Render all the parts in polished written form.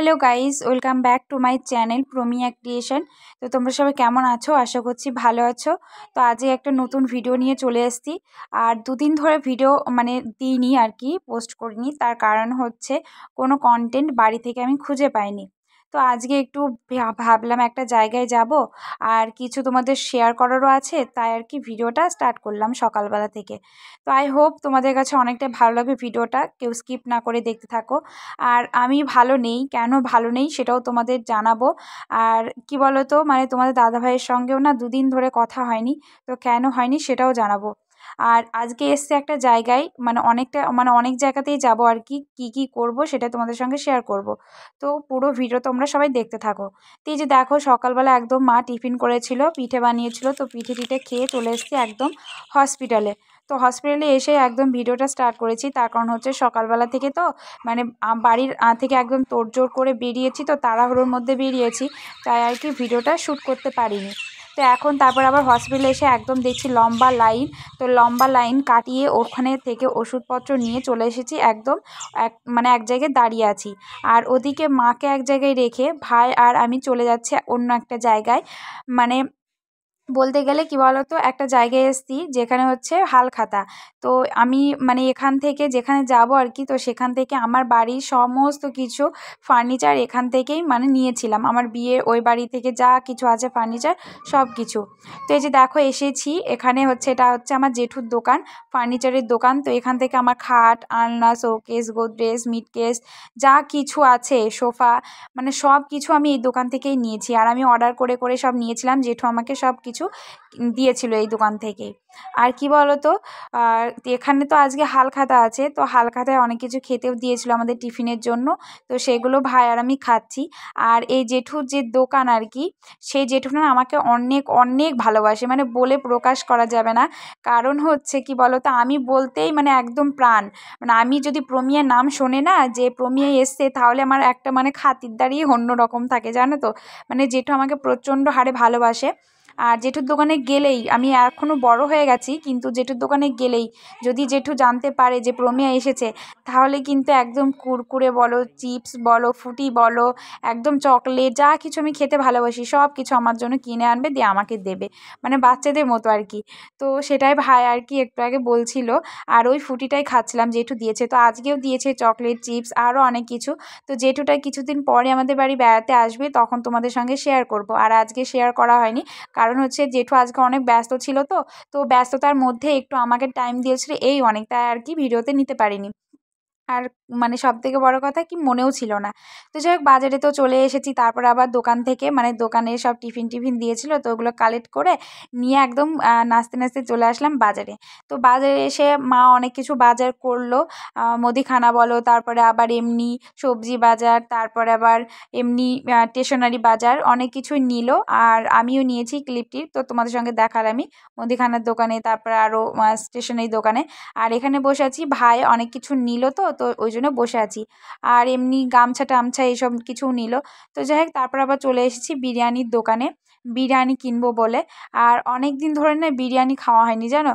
Hello guys, welcome back to my channel Promiya creation. তো তোমরা সবাই কেমন আছো? আশা করছি ভালো আছো। তো আজকে একটা নতুন ভিডিও নিয়ে চলে এসেছি। আর দুদিন ধরে ভিডিও দিইনি আর কি, পোস্ট করিনি। তার কারণ হচ্ছে কোনো কন্টেন্ট বাড়ি থেকে আমি খুঁজে পাইনি। তো আজকে একটু ভাবলাম একটা জায়গায় যাব, আর কিছু তোমাদের শেয়ার করারও আছে, তাই আর কি ভিডিওটা স্টার্ট করলাম সকালবেলা থেকে। তো আই হোপ তোমাদের কাছে অনেকটা ভালো লাগবে ভিডিওটা, কেউ স্কিপ না করে দেখতে থাকো। আর আমি ভালো নেই, কেন ভালো নেই সেটাও তোমাদের জানাবো। আর কি বলো তো, তোমাদের দাদাভাইয়ের সঙ্গেও না দুদিন ধরে কথা হয়নি, তো কেন হয়নি সেটাও জানাবো। আর আজকে এসছে একটা জায়গায়, অনেক জায়গাতেই যাব আর কি, কী করব সেটা তোমাদের সঙ্গে শেয়ার করব। তো পুরো ভিডিও তোমরা সবাই দেখতে থাকো। তো এই যে দেখো, সকালবেলা একদম মা টিফিন করেছিল, পিঠে বানিয়েছিল, তো পিঠে খেয়ে চলে এসেছি একদম হসপিটালে। তো হসপিটালে এসে একদম ভিডিওটা স্টার্ট করেছি, তার কারণ হচ্ছে সকালবেলা থেকে তো বাড়ির থেকে একদম তোড়জোড় করে বেরিয়েছি, তো তাড়াহুড়োর মধ্যে বেরিয়েছি, তাই আর কি ভিডিওটা শ্যুট করতে পারিনি। তো এখন তারপর আবার হসপিটালে এসে একদম দেখছি লম্বা লাইন। তো লম্বা লাইন কাটিয়ে ওখানে থেকে ওষুধপত্র নিয়ে চলে এসেছি, একদম এক জায়গায় দাঁড়িয়ে আছি। আর ওদিকে মাকে এক জায়গায় রেখে ভাই আর আমি চলে যাচ্ছি অন্য একটা জায়গায়। মানে বলতে গেলে কি বলতো, একটা জায়গায় এসেছি যেখানে হচ্ছে হালখাতা। তো আমি এখান থেকে যেখানে যাব আর কি, তো সেখান থেকে আমার বাড়ির সমস্ত কিছু ফার্নিচার এখান থেকেই নিয়েছিলাম, আমার বিয়ের ওই বাড়ি থেকে যা কিছু আছে ফার্নিচার সব কিছু। তো এই যে দেখো এসেছি, এখানে হচ্ছে এটা হচ্ছে আমার জেঠুর দোকান, ফার্নিচারের দোকান। তো এখান থেকে আমার খাট, আলনা, শোকেস, গোদরেজ, মিটকেস যা কিছু আছে, সোফা, সব কিছু আমি এই দোকান থেকেই নিয়েছি। আর আমি অর্ডার করে করে সব নিয়েছিলাম, জেঠু আমাকে সব কিছু দিয়েছিল এই দোকান থেকেই। আর কি বলতো, আর এখানে তো আজকে হালখাতা আছে, তো হালখাতায় অনেক কিছু খেতেও দিয়েছিল আমাদের টিফিনের জন্য, তো সেগুলো ভাই আর আমি খাচ্ছি। আর এই জেঠুর যে দোকান আর কি, সেই জেঠু না আমাকে অনেক অনেক ভালোবাসে, বলে প্রকাশ করা যাবে না। কারণ হচ্ছে কি বলতো, আমি বলতেই একদম প্রাণ। আমি যদি প্রমিয়ার নাম শোনে না যে প্রমিয়া এসছে, তাহলে আমার একটা খাতিরদারি অন্যরকম থাকে, জানো তো। জেঠু আমাকে প্রচণ্ড হারে ভালোবাসে। আর জেঠুর দোকানে গেলেই, আমি এখনও বড় হয়ে গেছি, কিন্তু জেঠুর দোকানে গেলেই যদি জেঠু জানতে পারে যে প্রমিয়া এসেছে, তাহলে কিন্তু একদম কুরকুরে বলো, চিপস বলো, ফ্রুটি বলো, একদম চকলেট, যা কিছু আমি খেতে ভালোবাসি সব কিছু আমার জন্য কিনে আনবে, দিয়ে আমাকে দেবে, বাচ্চাদের মতো আর কি। তো সেটাই ভাই আর কি একটু আগে বলছিল, আর ওই ফ্রুটিটাই খাচ্ছিলাম, জেঠু দিয়েছে। তো আজকেও দিয়েছে চকলেট, চিপস, আরও অনেক কিছু। তো জেঠুটা কিছুদিন পরে আমাদের বাড়ি বেড়াতে আসবে, তখন তোমাদের সঙ্গে শেয়ার করব। আর আজকে শেয়ার করা হয়নি, কারণ হচ্ছে জেঠু আজকে অনেক ব্যস্ত ছিল, তো ব্যস্ততার মধ্যে একটু আমাকে টাইম দিয়েছিল, এই অনেক, তাই আর কি ভিডিওতে নিতে পারিনি। আর সবথেকে বড় কথা কি, মনেও ছিল না। তো যাই হোক, বাজারে তো চলে এসেছি, তারপর আবার দোকান থেকে দোকানে সব টিফিন দিয়েছিল, তো ওগুলো কালেক্ট করে নিয়ে একদম নাচতে নাচতে চলে আসলাম বাজারে। তো বাজারে এসে মা অনেক কিছু বাজার করলো, মুদিখানা বলো, তারপরে আবার এমনি সবজি বাজার, তারপরে আবার এমনি স্টেশনারি বাজার, অনেক কিছুই নিল। আর আমিও নিয়েছি ক্লিপটির, তো তোমাদের সঙ্গে দেখালামই মুদিখানার দোকানে, তারপরে আরও স্টেশনারি দোকানে। আর এখানে বসে আছি, ভাই অনেক কিছু নিল, তো ওই জন্য বসে আছি। আর এমনি গামছা টামছা এইসব কিছু নিল। তো যাই হোক, তারপর আবার চলে এসেছি বিরিয়ানির দোকানে, বিরিয়ানি কিনবো বলে। আর অনেক দিন ধরে না বিরিয়ানি খাওয়া হয়নি, জানো।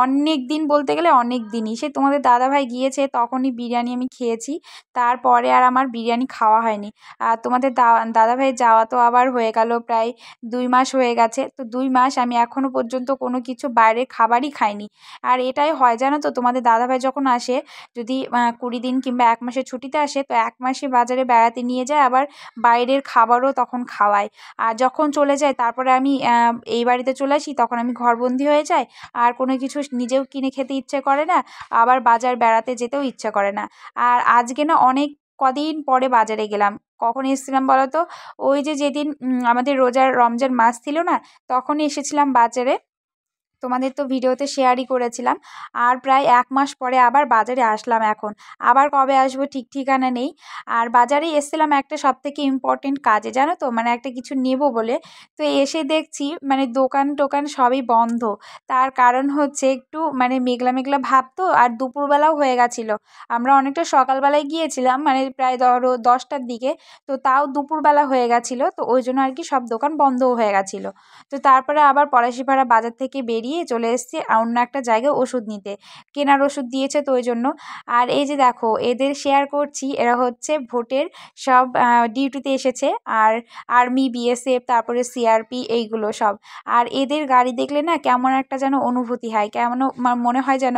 অনেক দিন বলতে গেলে অনেক দিনই, সে তোমাদের দাদাভাই গিয়েছে তখনই বিরিয়ানি আমি খেয়েছি, তারপরে আর আমার বিরিয়ানি খাওয়া হয়নি। আর তোমাদের দাদাভাই যাওয়া তো আবার হয়ে গেল, প্রায় 2 মাস হয়ে গেছে। তো 2 মাস আমি এখনও পর্যন্ত কোনো কিছু বাইরের খাবারই খাইনি। আর এটাই হয়, জানো তো, তোমাদের দাদাভাই যখন আসে, যদি 20 দিন কিংবা 1 মাসের ছুটিতে আসে, তো 1 মাসে বাজারে বেড়াতে নিয়ে যায়, আবার বাইরের খাবারও তখন খাওয়ায়। আর যখন চলে যায়, তারপরে আমি এই বাড়িতে চলে আসি, তখন আমি ঘরবন্দি হয়ে যাই, আর কোনো কিছু নিজেও কিনে খেতে ইচ্ছে করে না, আবার বাজার বেড়াতে যেতেও ইচ্ছে করে না। আর আজকে না অনেক কদিন পরে বাজারে গেলাম। কখন এসেছিলাম বলো তো, ওই যে যেদিন আমাদের রমজান মাস ছিল না, তখনই এসেছিলাম বাজারে, তোমাদের তো ভিডিওতে শেয়ারই করেছিলাম। আর প্রায় 1 মাস পরে আবার বাজারে আসলাম এখন, আবার কবে আসবো ঠিক ঠিকানা নেই। আর বাজারে এসেছিলাম একটা সবথেকে ইম্পর্টেন্ট কাজে, জানো তো, একটা কিছু নেব বলে। তো এসে দেখছি দোকান টোকান সবই বন্ধ। তার কারণ হচ্ছে একটু মেঘলা মেঘলা ভাব, তো আর দুপুরবেলাও হয়ে গেছিলো, আমরা অনেকটা সকালবেলায় গিয়েছিলাম, প্রায় ধরো 10টার দিকে, তো তাও দুপুরবেলা হয়ে গেছিলো, তো ওই জন্য আর কি সব দোকান বন্ধও হয়ে গেছিলো। তো তারপরে আবার পলাশিপাড়া বাজার থেকে বেরিয়ে বেরিয়ে চলে এসেছি অন্য একটা জায়গায় ওষুধ নিতে, কেনার ওষুধ দিয়েছে তো ওই জন্য। আর এই যে দেখো এদের শেয়ার করছি, এরা হচ্ছে ভোটের সব ডিউটিতে এসেছে, আর আর্মি, বিএসএফ, তারপরে সিআরপি এইগুলো সব। আর এদের গাড়ি দেখলে না কেমন একটা যেন অনুভূতি হয়, কেমন মনে হয় যেন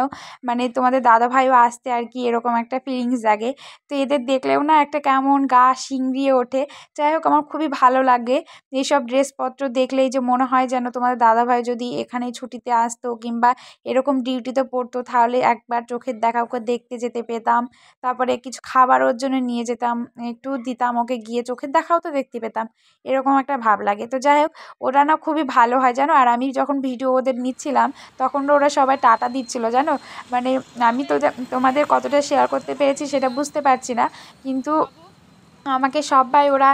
মানে তোমাদের দাদাভাইও আসতে আর কি, এরকম একটা ফিলিংস জাগে। তো এদের দেখলেও না একটা কেমন গা শিংড়িয়ে ওঠে। যাই হোক আমার খুবই ভালো লাগে এইসব ড্রেসপত্র দেখলেই, যে মনে হয় যেন তোমাদের দাদাভাই যদি এখানে ছুটিতে আসতো কিংবা এরকম ডিউটিতে পড়তো তাহলে একবার চোখের দেখা ওকে দেখতে যেতে পেতাম, তারপরে কিছু খাবার ওর জন্য নিয়ে যেতাম, একটু দিতাম ওকে, গিয়ে চোখের দেখাও তো দেখতে পেতাম, এরকম একটা ভাব লাগে। তো যাই হোক ওরা না খুবই ভালো হয় জানো। আর আমি যখন ভিডিও ওদের নিচ্ছিলাম তখন ওরা সবাই টাটা দিচ্ছিল জানো, মানে আমি তো তোমাদের কতটা শেয়ার করতে পেরেছি সেটা বুঝতে পারছি না, কিন্তু আমাকে সবাই ওরা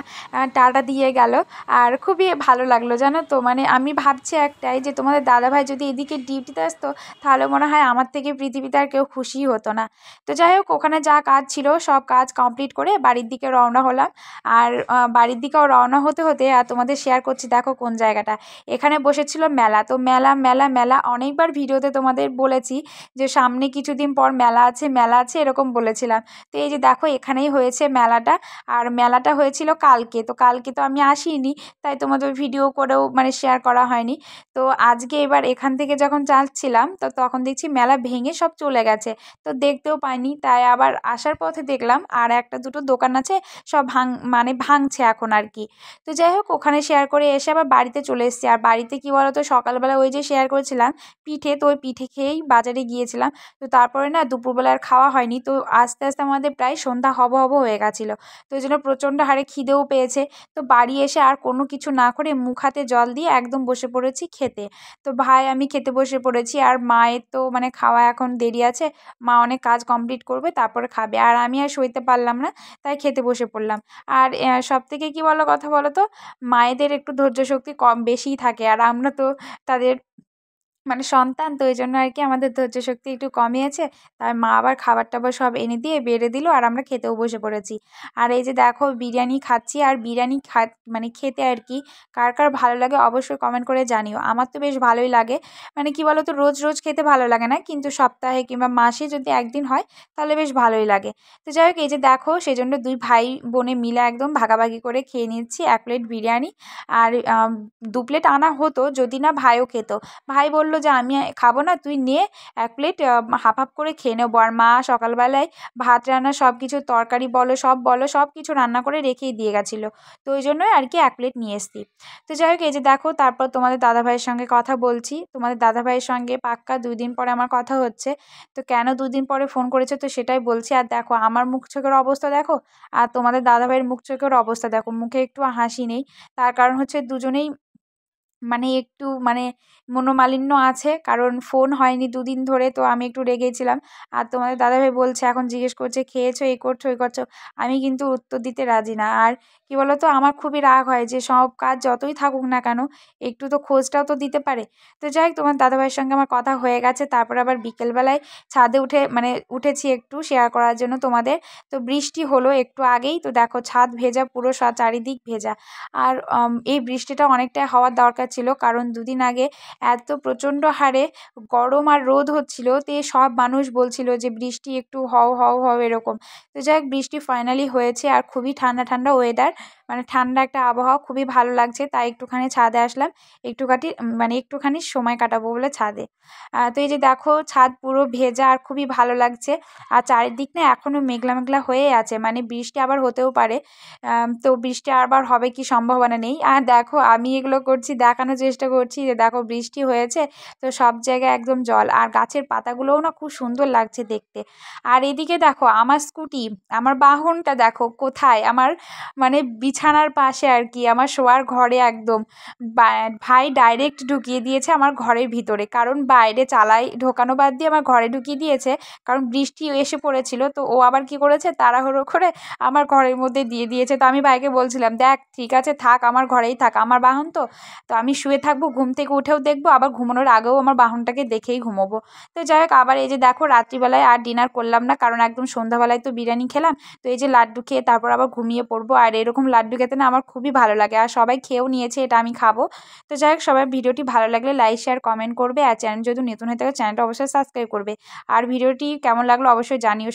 টাটা দিয়ে গেল। আর খুবই ভালো লাগলো জানো তো, মানে আমি ভাবছি একটাই যে তোমাদের দাদাভাই যদি এদিকে ডিউটিতে আসতো তাহলে মনে হয় আমার থেকে পৃথিবীতে আর কেউ খুশিই হতো না। তো যাই হোক ওখানে যা কাজ ছিল সব কাজ কমপ্লিট করে বাড়ির দিকে রওনা হলাম। আর বাড়ির দিকেও রওনা হতে হতে আর তোমাদের শেয়ার করছি দেখো কোন জায়গাটা, এখানে বসেছিল মেলা। তো মেলা মেলা মেলা অনেকবার ভিডিওতে তোমাদের বলেছি যে সামনে কিছুদিন পর মেলা আছে, মেলা আছে এরকম বলেছিলাম। তো এই যে দেখো এখানেই হয়েছে মেলাটা। আর মেলাটা হয়েছিল কালকে, তো কালকে তো আমি আসিনি, তাই তোমাদের ভিডিও করেও মানে শেয়ার করা হয়নি। তো আজকে এবার এখান থেকে যখন যাচ্ছিলাম তো তখন দেখছি মেলা ভেঙে সব চলে গেছে, তো দেখতেও পাইনি। তাই আবার আসার পথে দেখলাম আর একটা দুটো দোকান আছে সব মানে ভাঙছে এখন আর কি। তো যাই হোক ওখানে শেয়ার করে এসে আবার বাড়িতে চলে এসেছি। আর বাড়িতে কি বলতো সকালবেলা ওই যে শেয়ার করেছিলাম পিঠে, তো ওই পিঠে খেয়েই বাজারে গিয়েছিলাম। তো তারপরে না দুপুরবেলা আর খাওয়া হয়নি, তো আস্তে আস্তে আমাদের প্রায় সন্ধ্যা হব হব হয়ে গেছিলো। তো ওই জন্য প্রচণ্ড হারে খিদেও পেয়েছে। তো বাড়ি এসে আর কোনো কিছু না করে মুখ হাতে জল দিয়ে একদম বসে পড়েছি খেতে। তো ভাই আমি খেতে বসে পড়েছি, আর মায়ের তো মানে খাওয়া এখন দেরি আছে, মা অনেক কাজ কমপ্লিট করবে তারপরে খাবে, আর আমি আর সইতে পারলাম না, তাই খেতে বসে পড়লাম। আর সবথেকে কী বলো কথা বলো তো, মায়েদের একটু ধৈর্য শক্তি কম বেশিই থাকে, আর আমরা তো তাদের মানে সন্তান, তো এই জন্য আর কি আমাদের ধৈর্য শক্তি একটু কমই আছে। তাই মা আবার খাবার টাবার সব এনে দিয়ে বেড়ে দিল, আর আমরা খেতেও বসে পড়েছি। আর এই যে দেখো বিরিয়ানি খাচ্ছি, আর বিরিয়ানি মানে খেতে আর কি কার কার ভালো লাগে অবশ্যই কমেন্ট করে জানিও। আমার তো বেশ ভালোই লাগে, মানে কি বলো তো রোজ রোজ খেতে ভালো লাগে না, কিন্তু সপ্তাহে কিংবা মাসে যদি একদিন হয় তাহলে বেশ ভালোই লাগে। তো যাই হোক এই যে দেখো সেজন্য দুই ভাই বোনে মিলে একদম ভাগাভাগি করে খেয়ে নিচ্ছি 1 প্লেট বিরিয়ানি। আর 2 প্লেট আনা হতো যদি না ভাইও খেত। ভাই বলল যে আমি খাবো না, তুই নে 1 প্লেট, হাফ হাফ করে খেয়ে নেবো। আর মা সকালবেলায় ভাত রান্না সব কিছু তরকারি বলো সব কিছু রান্না করে রেখেই দিয়ে গেছিলো, তো ওই জন্যই আর কি 1 প্লেট নিয়ে এসেছি। তো যাই হোক এই যে দেখো তারপর তোমাদের দাদাভাইয়ের সঙ্গে কথা বলছি, তোমাদের দাদাভাইয়ের সঙ্গে পাক্কা 2 দিন পরে আমার কথা হচ্ছে। তো কেন 2 দিন পরে ফোন করেছে তো সেটাই বলছি। আর দেখো আমার মুখ চোখের অবস্থা দেখো, আর তোমাদের দাদাভাইয়ের মুখ চোখের অবস্থা দেখো, মুখে একটু হাসি নেই। তার কারণ হচ্ছে দুজনেই মানে একটু মানে মনোমালিন্য আছে, কারণ ফোন হয়নি 2 দিন ধরে, তো আমি একটু রেগেছিলাম। আর তোমাদের দাদাভাই বলছে এখন জিজ্ঞেস করছে খেয়েছো, এই করছো ওই করছো, আমি কিন্তু উত্তর দিতে রাজি না। আর কি বলো তো আমার খুবই রাগ হয় যে সব কাজ যতই থাকুক না কেন একটু তো খোঁজটাও তো দিতে পারে। তো যাই হোক তোমার দাদাভাইয়ের সঙ্গে আমার কথা হয়ে গেছে, তারপর আবার বিকেলবেলায় ছাদে উঠেছি একটু শেয়ার করার জন্য তোমাদের। তো বৃষ্টি হলো একটু আগেই, তো দেখো ছাদ ভেজা, পুরো চারিদিক ভেজা। আর এই বৃষ্টিটা অনেকটাই হওয়ার দরকার ছিল, কারণ 2 দিন আগে এত প্রচণ্ড হারে গরম আর রোদ হচ্ছিল, তো সব মানুষ বলছিল যে বৃষ্টি একটু হও হও হও এরকম। তো যাই হোক বৃষ্টি ফাইনালি হয়েছে, আর খুবই ঠান্ডা ঠান্ডা ওয়েদার, মানে ঠান্ডা একটা আবহাওয়া, খুবই ভালো লাগছে। তাই একটুখানি ছাদে আসলাম, একটুখানি সময় কাটাবো বলে ছাদে। তো এই যে দেখো ছাদ পুরো ভেজা আর খুবই ভালো লাগছে। আর চারিদিক না এখনও মেঘলা মেঘলা হয়ে আছে, মানে বৃষ্টি আবার হতেও পারে। তো বৃষ্টি আবার হবে কি সম্ভাবনা নেই। আর দেখো আমি এগুলো করছি দেখানোর চেষ্টা করছি যে দেখো বৃষ্টি হয়েছে, তো সব জায়গায় একদম জল, আর গাছের পাতাগুলোও না খুব সুন্দর লাগছে দেখতে। আর এদিকে দেখো আমার স্কুটি, আমার বাহনটা দেখো কোথায়, আমার মানে বিছানার পাশে আর কি, আমার শোয়ার ঘরে একদম। ভাই ডাইরেক্ট ঢুকিয়ে দিয়েছে আমার ঘরের ভিতরে, কারণ বাইরে ঢোকানো বাদ দিয়ে আমার ঘরে ঢুকিয়ে দিয়েছে, কারণ বৃষ্টি এসে পড়েছিল। তো ও আবার কি করেছে তাড়াহুড়ো করে আমার ঘরের মধ্যে দিয়ে দিয়েছে। তো আমি ভাইকে বলছিলাম দেখ ঠিক আছে থাক, আমার ঘরেই থাক, আমার বাহন তো, তো আমি শুয়ে থাকবো, ঘুম থেকে উঠেও দেখবো, আবার ঘুমানোর আগেও আমার বাহনটাকে দেখেই ঘুমোবো। তো যাই হোক আবার এই যে দেখো রাত্রিবেলায় আর ডিনার করলাম না, কারণ একদম সন্ধ্যাবেলায় তো বিরিয়ানি খেলাম, তো এই যে লাড্ডু খেয়ে তারপর আবার ঘুমিয়ে পড়বো। আর এরকম লাড্ডু লাড্ডু খেতে না আমার খুবই ভালো লাগে, আর সবাই খেয়েও নিয়েছে, এটা আমি খাবো। তো যাই হোক, সবাই ভিডিওটি ভালো লাগলে লাইক শেয়ার কমেন্ট করবে, আর চ্যানেল যদি নতুন হয়ে থাকে চ্যানেলটা অবশ্যই সাবস্ক্রাইব করবে। আর ভিডিওটি কেমন লাগলো অবশ্যই জানিও।